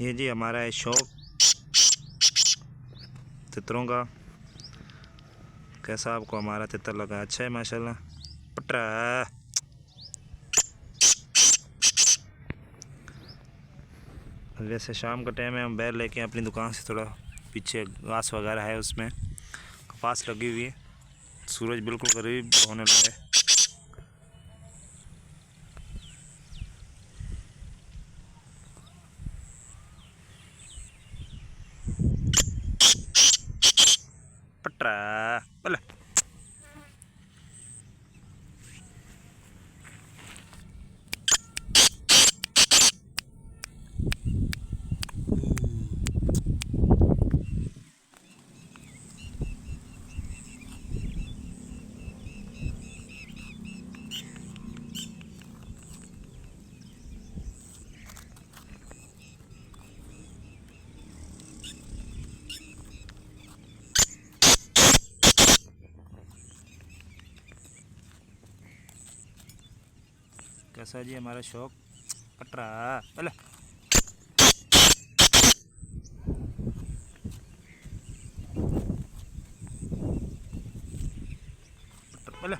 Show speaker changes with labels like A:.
A: ये जी हमारा है शौक तितरों का। कैसा आपको हमारा तितर लगा? अच्छा है माशाल्लाह। पटरा वैसे शाम का टाइम है, हम बैल लेके अपनी दुकान से थोड़ा पीछे घास वगैरह है, उसमें कपास लगी हुई है। सूरज बिल्कुल करीब होने लगा है। पटरा बोले कैसा जी हमारा शौक? पटरा बोले बोले